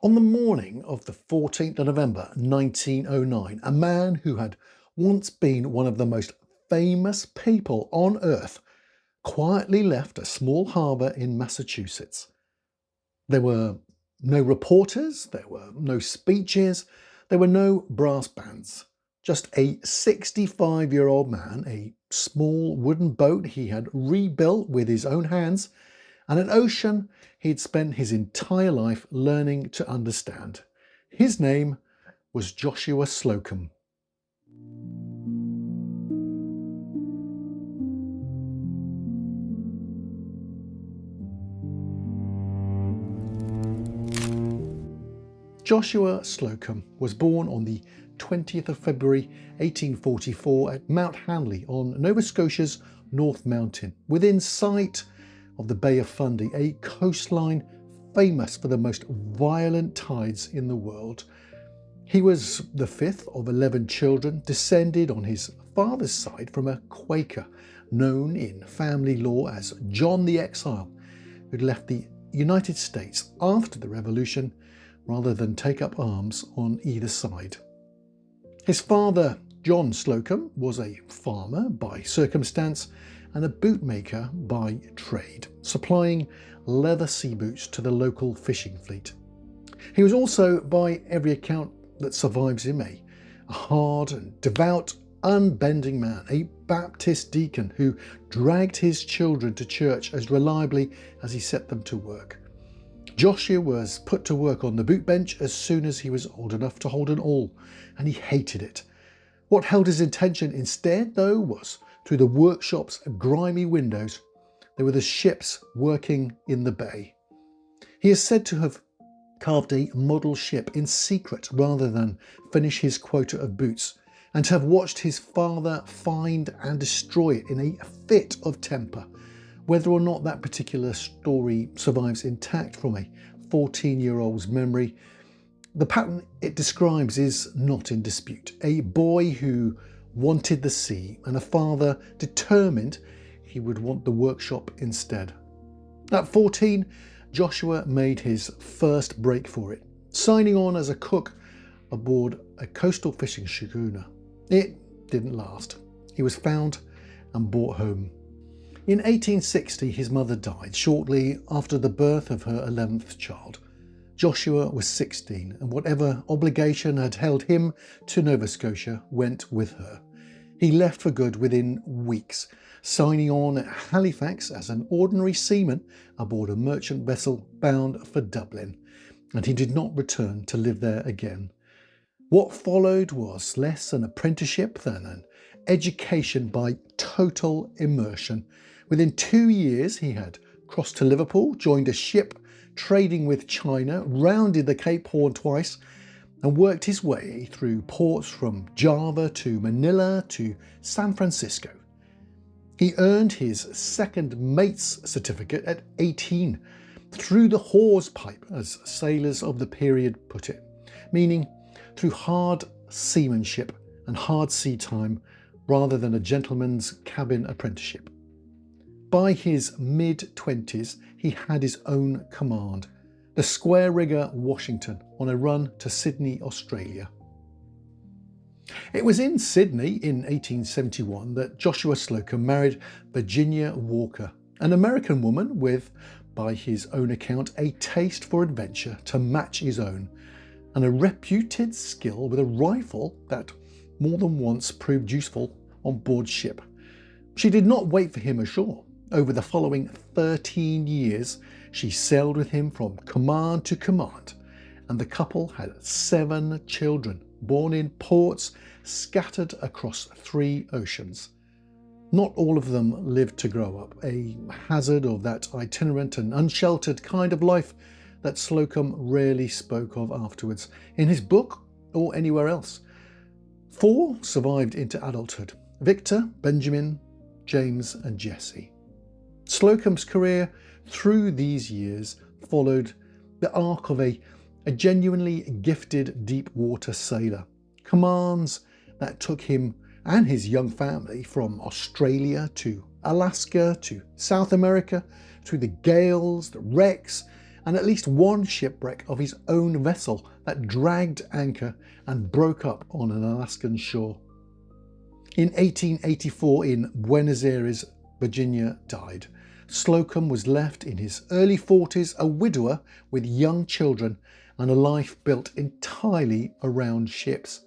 On the morning of the 14th of November 1909, a man who had once been one of the most famous people on earth quietly left a small harbour in Massachusetts. There were no reporters, there were no speeches, there were no brass bands. Just a 65-year-old man, a small wooden boat he had rebuilt with his own hands, and an ocean he'd spent his entire life learning to understand. His name was Joshua Slocum. Joshua Slocum was born on the 20th of February 1844 at Mount Hanley on Nova Scotia's North Mountain, within sight of the Bay of Fundy, a coastline famous for the most violent tides in the world. He was the fifth of 11 children, descended on his father's side from a Quaker, known in family law as John the Exile, who'd left the United States after the Revolution rather than take up arms on either side. His father, John Slocum, was a farmer by circumstance and a bootmaker by trade, supplying leather sea boots to the local fishing fleet. He was also, by every account that survives him, a hard and devout, unbending man, a Baptist deacon who dragged his children to church as reliably as he set them to work. Joshua was put to work on the boot bench as soon as he was old enough to hold an awl, and he hated it. What held his attention instead, though, was through the workshop's grimy windows, there were the ships working in the bay. He is said to have carved a model ship in secret rather than finish his quota of boots, and to have watched his father find and destroy it in a fit of temper. Whether or not that particular story survives intact from a 14-year-old's memory, the pattern it describes is not in dispute. A boy who wanted the sea and a father determined he would want the workshop instead. At 14, Joshua made his first break for it, signing on as a cook aboard a coastal fishing schooner. It didn't last. He was found and brought home. In 1860, his mother died shortly after the birth of her 11th child. Joshua was 16, and whatever obligation had held him to Nova Scotia went with her. He left for good within weeks, signing on at Halifax as an ordinary seaman aboard a merchant vessel bound for Dublin, and he did not return to live there again. What followed was less an apprenticeship than an education by total immersion. Within 2 years, he had crossed to Liverpool, joined a ship trading with China, rounded the Cape Horn twice, and worked his way through ports from Java to Manila to San Francisco. He earned his second mate's certificate at 18, through the hawse pipe, as sailors of the period put it, meaning through hard seamanship and hard sea time rather than a gentleman's cabin apprenticeship. By his mid-20s, he had his own command, the square rigger Washington, on a run to Sydney, Australia. It was in Sydney in 1871 that Joshua Slocum married Virginia Walker, an American woman with, by his own account, a taste for adventure to match his own, and a reputed skill with a rifle that more than once proved useful on board ship. She did not wait for him ashore. Over the following 13 years, she sailed with him from command to command, and the couple had 7 children, born in ports scattered across 3 oceans. Not all of them lived to grow up, a hazard of that itinerant and unsheltered kind of life that Slocum rarely spoke of afterwards, in his book or anywhere else. 4 survived into adulthood: Victor, Benjamin, James and Jesse. Slocum's career through these years followed the arc of a genuinely gifted deep water sailor. Commands that took him and his young family from Australia to Alaska to South America, through the gales, the wrecks and at least one shipwreck of his own vessel that dragged anchor and broke up on an Alaskan shore. In 1884, in Buenos Aires, Virginia, died. Slocum was left in his early 40s, a widower with young children and a life built entirely around ships.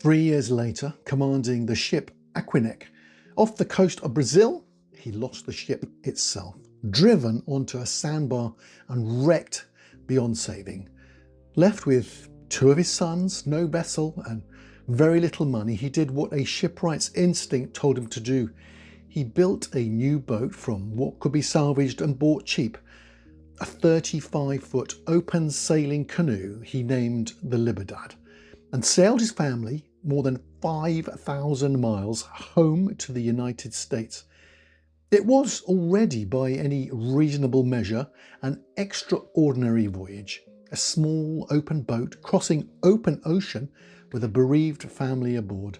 3 years later, commanding the ship Aquinec off the coast of Brazil, he lost the ship itself, driven onto a sandbar and wrecked beyond saving. Left with 2 of his sons, no vessel and very little money, he did what a shipwright's instinct told him to do. He built a new boat from what could be salvaged and bought cheap. A 35-foot open sailing canoe he named the Libertad, and sailed his family more than 5,000 miles home to the United States. It was already, by any reasonable measure, an extraordinary voyage. A small open boat crossing open ocean with a bereaved family aboard.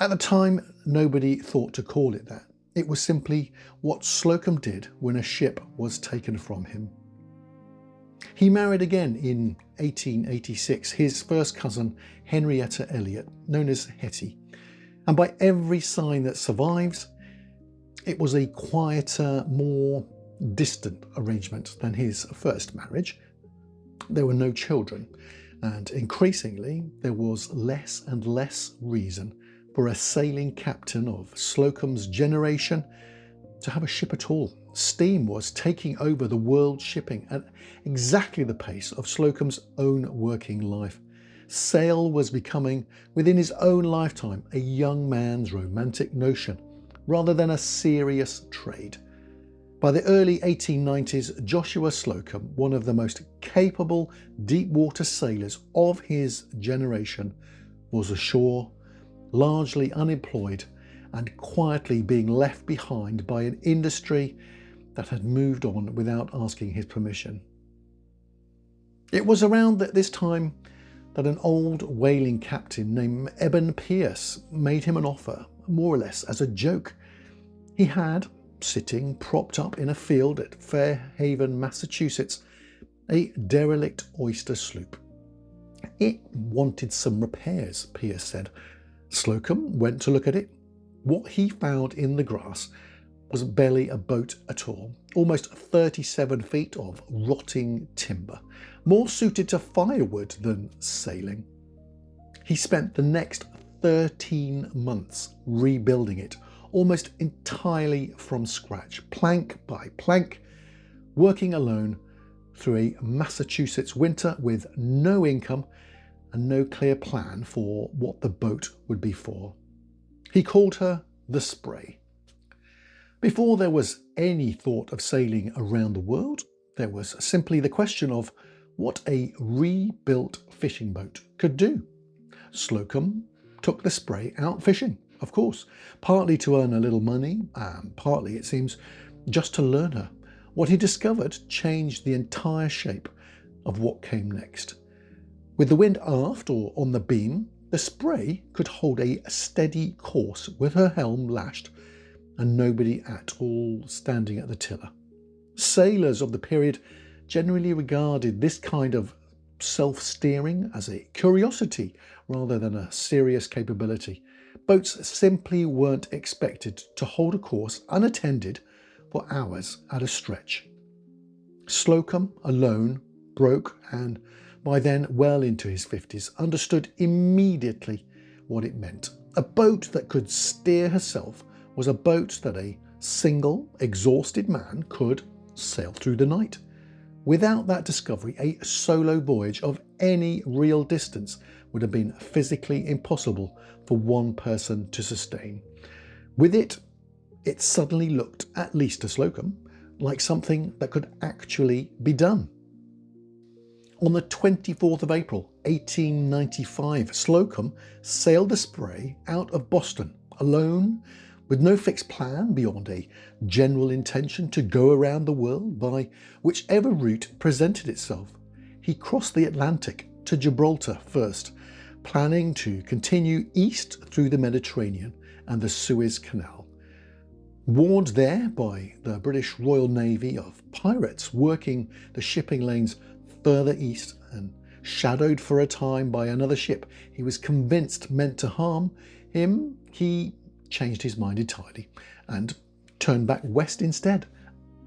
At the time, nobody thought to call it that. It was simply what Slocum did when a ship was taken from him. He married again in 1886, his first cousin Henrietta Elliot, known as Hetty, and by every sign that survives, it was a quieter, more distant arrangement than his first marriage. There were no children, and increasingly there was less and less reason for a sailing captain of Slocum's generation to have a ship at all. Steam was taking over the world shipping at exactly the pace of Slocum's own working life. Sail was becoming, within his own lifetime, a young man's romantic notion, rather than a serious trade. By the early 1890s, Joshua Slocum, one of the most capable deep-water sailors of his generation, was ashore, largely unemployed and quietly being left behind by an industry that had moved on without asking his permission. It was around this time that an old whaling captain named Eben Pierce made him an offer, more or less as a joke. He had, sitting propped up in a field at Fairhaven, Massachusetts, a derelict oyster sloop. It wanted some repairs, Pierce said. Slocum went to look at it. What he found in the grass was barely a boat at all, almost 37 feet of rotting timber, more suited to firewood than sailing. He spent the next 13 months rebuilding it, almost entirely from scratch, plank by plank, working alone through a Massachusetts winter with no income and no clear plan for what the boat would be for. He called her the Spray. Before there was any thought of sailing around the world, there was simply the question of what a rebuilt fishing boat could do. Slocum took the Spray out fishing, of course, partly to earn a little money, and partly, it seems, just to learn her. What he discovered changed the entire shape of what came next. With the wind aft or on the beam, the Spray could hold a steady course with her helm lashed and nobody at all standing at the tiller. Sailors of the period generally regarded this kind of self-steering as a curiosity rather than a serious capability. Boats simply weren't expected to hold a course unattended for hours at a stretch. Slocum, alone, broke, and by then well into his 50s, understood immediately what it meant. A boat that could steer herself was a boat that a single, exhausted man could sail through the night. Without that discovery, a solo voyage of any real distance would have been physically impossible for one person to sustain. With it, it suddenly looked, at least to Slocum, like something that could actually be done. On the 24th of April, 1895, Slocum sailed the Spray out of Boston, alone, with no fixed plan beyond a general intention to go around the world by whichever route presented itself. He crossed the Atlantic to Gibraltar first, planning to continue east through the Mediterranean and the Suez Canal. Warned there by the British Royal Navy of pirates working the shipping lanes further east and shadowed for a time by another ship he was convinced meant to harm him, he changed his mind entirely and turned back west instead,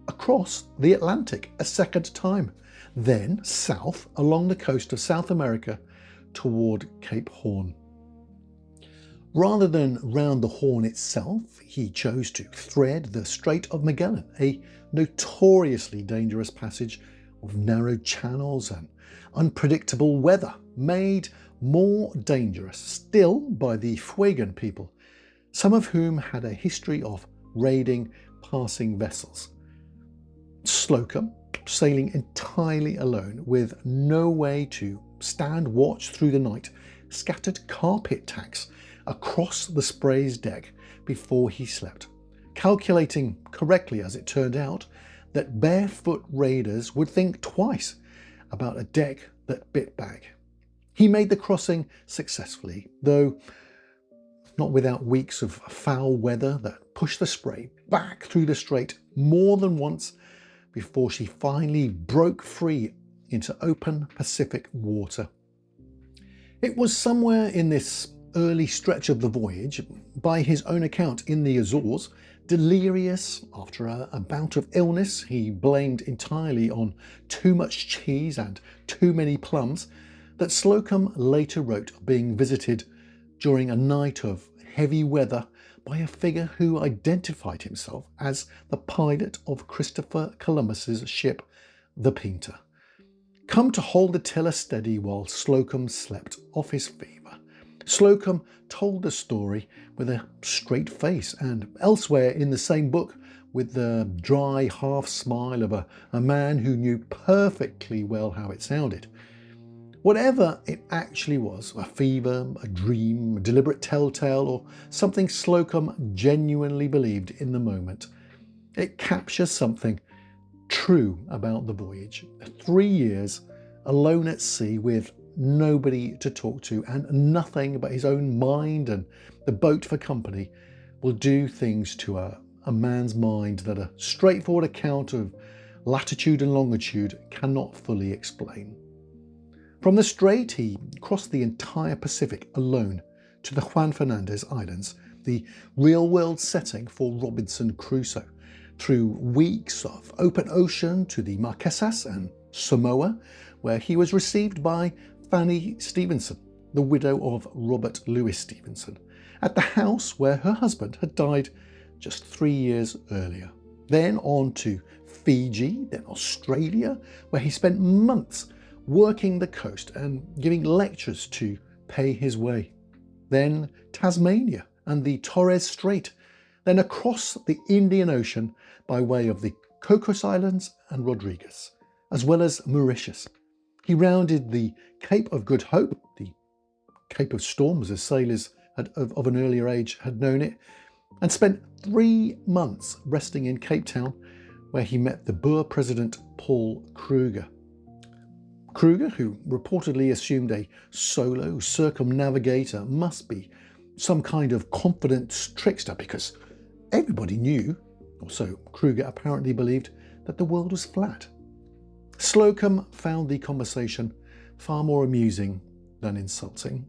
across the Atlantic a second time, then south along the coast of South America toward Cape Horn. Rather than round the Horn itself, he chose to thread the Strait of Magellan, a notoriously dangerous passage of narrow channels and unpredictable weather, made more dangerous still by the Fuegan people, some of whom had a history of raiding passing vessels. Slocum, sailing entirely alone with no way to stand watch through the night, scattered carpet tacks across the Spray's deck before he slept, calculating correctly, as it turned out, that barefoot raiders would think twice about a deck that bit back. He made the crossing successfully, though not without weeks of foul weather that pushed the Spray back through the strait more than once before she finally broke free into open Pacific water. It was somewhere in this early stretch of the voyage, by his own account in the Azores, delirious after a bout of illness he blamed entirely on too much cheese and too many plums, that Slocum later wrote of being visited during a night of heavy weather by a figure who identified himself as the pilot of Christopher Columbus's ship, the Pinta, come to hold the tiller steady while Slocum slept off his fever. Slocum told the story with a straight face, and elsewhere in the same book with the dry half smile of a man who knew perfectly well how it sounded. Whatever it actually was, a fever, a dream, a deliberate telltale, or something Slocum genuinely believed in the moment, it captures something true about the voyage. 3 years alone at sea with nobody to talk to and nothing but his own mind and the boat for company will do things to a man's mind that a straightforward account of latitude and longitude cannot fully explain. From the strait, he crossed the entire Pacific alone to the Juan Fernandez Islands, the real-world setting for Robinson Crusoe, through weeks of open ocean to the Marquesas and Samoa, where he was received by Fanny Stevenson, the widow of Robert Louis Stevenson, at the house where her husband had died just 3 years earlier. Then on to Fiji, then Australia, where he spent months working the coast and giving lectures to pay his way. Then Tasmania and the Torres Strait, then across the Indian Ocean by way of the Cocos Islands and Rodrigues, as well as Mauritius. He rounded the Cape of Good Hope, the Cape of Storms as sailors of an earlier age had known it, and spent 3 months resting in Cape Town, where he met the Boer president Paul Kruger. Kruger, who reportedly assumed a solo circumnavigator, must be some kind of confident trickster, because everybody knew, or so Kruger apparently believed, that the world was flat. Slocum found the conversation far more amusing than insulting.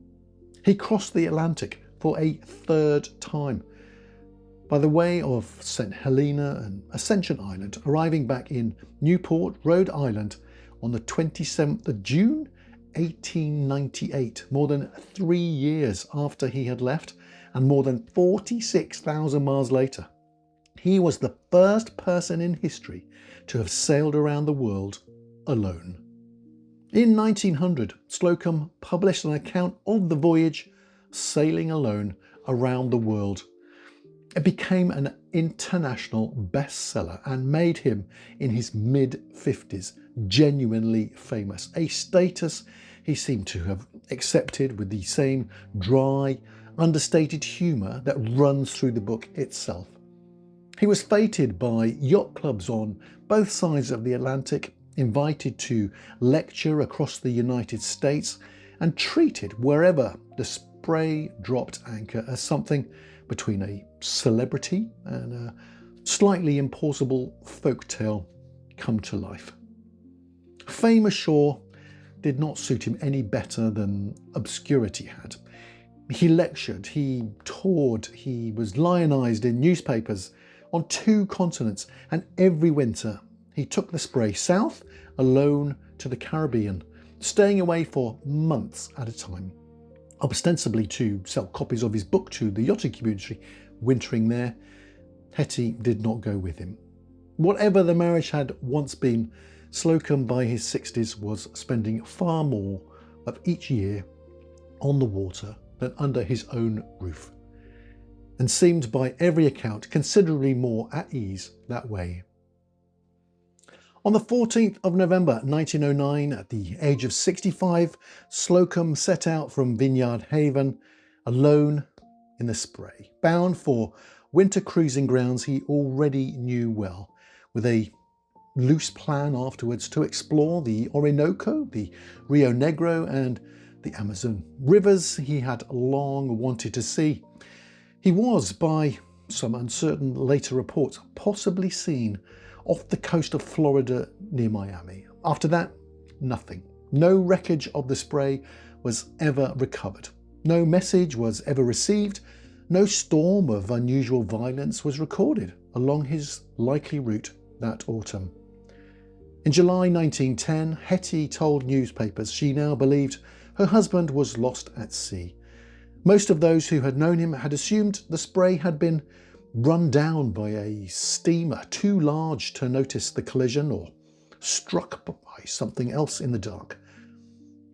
He crossed the Atlantic for a 3rd time, by the way of St. Helena and Ascension Island, arriving back in Newport, Rhode Island on the 27th of June 1898, more than 3 years after he had left and more than 46,000 miles later. He was the first person in history to have sailed around the world alone. In 1900, Slocum published an account of the voyage, sailing alone around the world. It became an international bestseller and made him, in his mid-50s, genuinely famous, a status he seemed to have accepted with the same dry, understated humour that runs through the book itself. He was feted by yacht clubs on both sides of the Atlantic, invited to lecture across the United States, and treated wherever the Spray dropped anchor as something between a celebrity and slightly implausible folktale come to life. Fame ashore did not suit him any better than obscurity had. He lectured, he toured, he was lionised in newspapers on 2 continents, and every winter he took the Spray south alone to the Caribbean, staying away for months at a time, ostensibly to sell copies of his book to the yachting community wintering there. Hetty did not go with him. Whatever the marriage had once been, Slocum by his 60s was spending far more of each year on the water than under his own roof, and seemed by every account considerably more at ease that way. On the 14th of November 1909, at the age of 65, Slocum set out from Vineyard Haven alone in the Spray, bound for winter cruising grounds he already knew well, with a loose plan afterwards to explore the Orinoco, the Rio Negro and the Amazon, rivers he had long wanted to see. He was, by some uncertain later reports, possibly seen off the coast of Florida near Miami. After that, nothing. No wreckage of the Spray was ever recovered. No message was ever received. No storm of unusual violence was recorded along his likely route that autumn. In July 1910, Hetty told newspapers she now believed her husband was lost at sea. Most of those who had known him had assumed the Spray had been run down by a steamer too large to notice the collision, or struck by something else in the dark.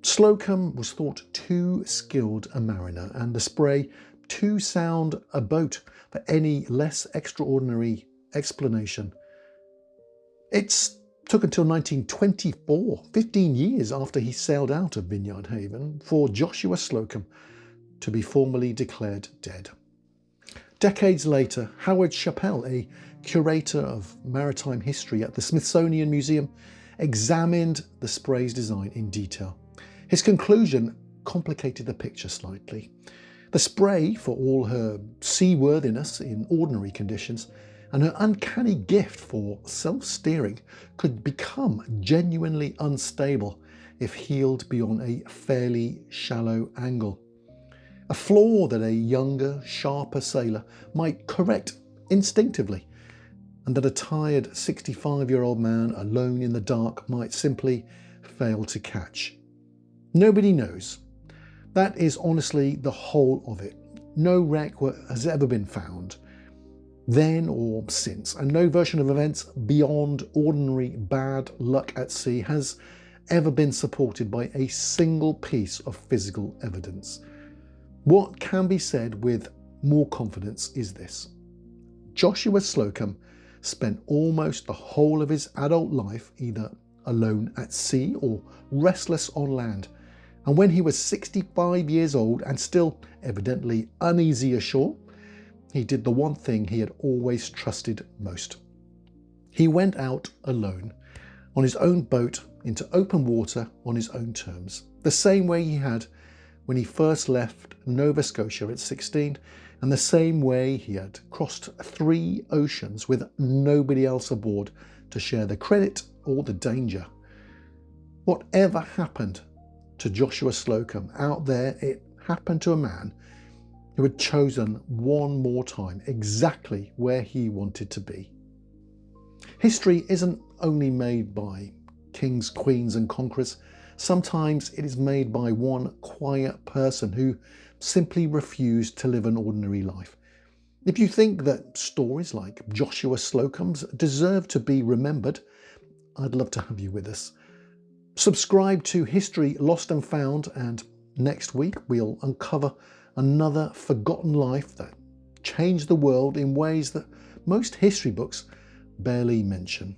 Slocum was thought too skilled a mariner, and the Spray too sound a boat for any less extraordinary explanation. It took until 1924, 15 years after he sailed out of Vineyard Haven, for Joshua Slocum to be formally declared dead. Decades later, Howard Chappell, a curator of maritime history at the Smithsonian Museum, examined the Spray's design in detail. His conclusion complicated the picture slightly. The Spray, for all her seaworthiness in ordinary conditions and her uncanny gift for self-steering, could become genuinely unstable if heeled beyond a fairly shallow angle. A flaw that a younger, sharper sailor might correct instinctively, and that a tired 65-year-old man alone in the dark might simply fail to catch. Nobody knows. That is honestly the whole of it. No wreck has ever been found, then or since, and no version of events beyond ordinary bad luck at sea has ever been supported by a single piece of physical evidence. What can be said with more confidence is this: Joshua Slocum spent almost the whole of his adult life either alone at sea or restless on land, and when he was 65 years old and still evidently uneasy ashore, he did the one thing he had always trusted most. He went out alone, on his own boat, into open water on his own terms, the same way he had when he first left Nova Scotia at 16, and the same way he had crossed 3 oceans with nobody else aboard to share the credit or the danger. Whatever happened to Joshua Slocum out there, it happened to a man who had chosen one more time exactly where he wanted to be. History isn't only made by kings, queens and conquerors. Sometimes it is made by one quiet person who simply refused to live an ordinary life. If you think that stories like Joshua Slocum's deserve to be remembered, I'd love to have you with us. Subscribe to History Lost and Found, and next week we'll uncover another forgotten life that changed the world in ways that most history books barely mention.